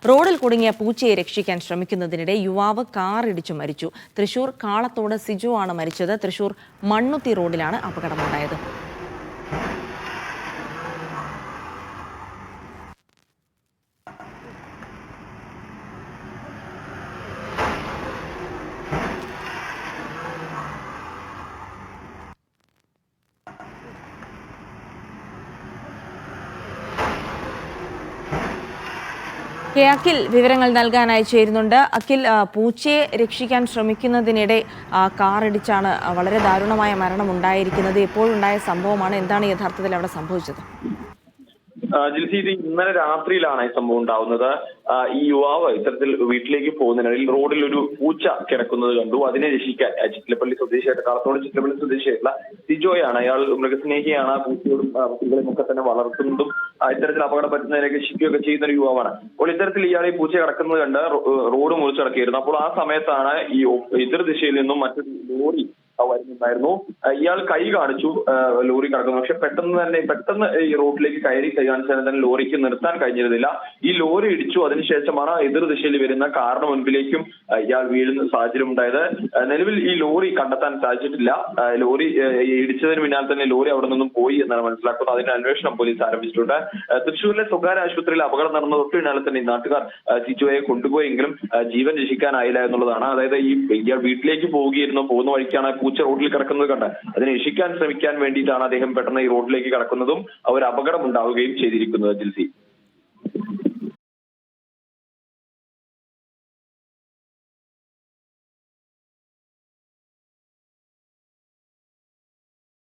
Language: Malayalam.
റോഡിൽ കുടുങ്ങിയ പൂച്ചയെ രക്ഷിക്കാൻ ശ്രമിക്കുന്നതിനിടെ യുവാവ് കാറിടിച്ചു മരിച്ചു. തൃശൂർ കാളത്തോട് സിജു ആണ് മരിച്ചത്. തൃശൂർ മണ്ണുത്തി റോഡിലാണ് അപകടമുണ്ടായത്. അഖിൽ വിവരങ്ങൾ നൽകാനായി ചേരുന്നുണ്ട്. അഖിൽ, പൂച്ചയെ രക്ഷിക്കാൻ ശ്രമിക്കുന്നതിനിടെ കാറിടിച്ചാണ് വളരെ ദാരുണമായ മരണം ഉണ്ടായിരിക്കുന്നത്. എപ്പോഴുണ്ടായ സംഭവമാണ്, എന്താണ് യഥാർത്ഥത്തിൽ അവിടെ സംഭവിച്ചത്? ജിൽസി, ഇത് ഇന്നലെ രാത്രിയിലാണ് ഈ സംഭവം ഉണ്ടാവുന്നത്. ഈ യുവാവ് ഇത്തരത്തിൽ വീട്ടിലേക്ക് പോകുന്നതിനിടയിൽ റോഡിൽ ഒരു പൂച്ച കിടക്കുന്നത് കണ്ടു. അതിനെ രക്ഷിക്കാൻ ചിറ്റിലപ്പള്ളി സ്വദേശിയായിട്ട് കാളത്തോട് ചിറ്റിലപ്പള്ളി സ്വദേശിയായിട്ടുള്ള സിജോയാണ്. അയാൾ മൃഗസ്നേഹിയാണ്. പൂച്ചയോടും കുട്ടികളെയും ഒക്കെ തന്നെ വളർത്തുന്നതും ഇത്തരത്തിൽ അപകടം പറ്റുന്നതിനെ രക്ഷിക്കുകയൊക്കെ ചെയ്യുന്ന ഒരു യുവാവാണ്. അപ്പോൾ ഇത്തരത്തിൽ ഇയാൾ ഈ പൂച്ച കിടക്കുന്നത് കണ്ട് റോഡ് മുറിച്ചടക്കിയിരുന്നു. അപ്പോൾ ആ സമയത്താണ് ഈ എതിർ ദിശയിൽ നിന്നും മറ്റൊരു ലോറി വരുന്നുണ്ടായിരുന്നു. ഇയാൾ കൈ കാണിച്ചു ലോറി കിടക്കുന്നു. പക്ഷെ പെട്ടെന്ന് ഈ റോഡിലേക്ക് കൈ കാണിച്ചാൽ തന്നെ ലോറിക്ക് നിർത്താൻ കഴിഞ്ഞിരുന്നില്ല. ഈ ലോറി ഇടിച്ചു. അതിനുശേഷമാണ് എതിർ ദിശയിൽ വരുന്ന കാറിന് മുൻപിലേക്കും ഇയാൾ വീഴുന്ന സാഹചര്യം ഉണ്ടായത്. നിലവിൽ ഈ ലോറി കണ്ടെത്താൻ സാധിച്ചിട്ടില്ല. ലോറി ഇടിച്ചതിന് പിന്നാലെ തന്നെ ലോറി അവിടെ നിന്നും പോയി എന്നാണ് മനസ്സിലാക്കുന്നത്. അതിന്റെ അന്വേഷണം പോലീസ് ആരംഭിച്ചിട്ടുണ്ട്. തൃശ്ശൂരിലെ സ്വകാര്യ ആശുപത്രിയിൽ അപകടം നടന്ന തൊട്ട് പിന്നാലെ തന്നെ നാട്ടുകാർ സിജോയെ കൊണ്ടുപോയെങ്കിലും ജീവൻ രക്ഷിക്കാനായില്ല എന്നുള്ളതാണ്. അതായത് ഇയാൾ വീട്ടിലേക്ക് പോകുന്ന വഴിക്കാണ് പൂച്ച റോഡിൽ കിടക്കുന്നത് കണ്ട് അതിനെ രക്ഷിക്കാൻ ശ്രമിക്കാൻ വേണ്ടിയിട്ടാണ് അദ്ദേഹം പെട്ടെന്ന് ഈ റോഡിലേക്ക് കിടക്കുന്നതും ഒരു അപകടം ഉണ്ടാവുകയും ചെയ്തിരിക്കുന്നത്. ജിൽസി.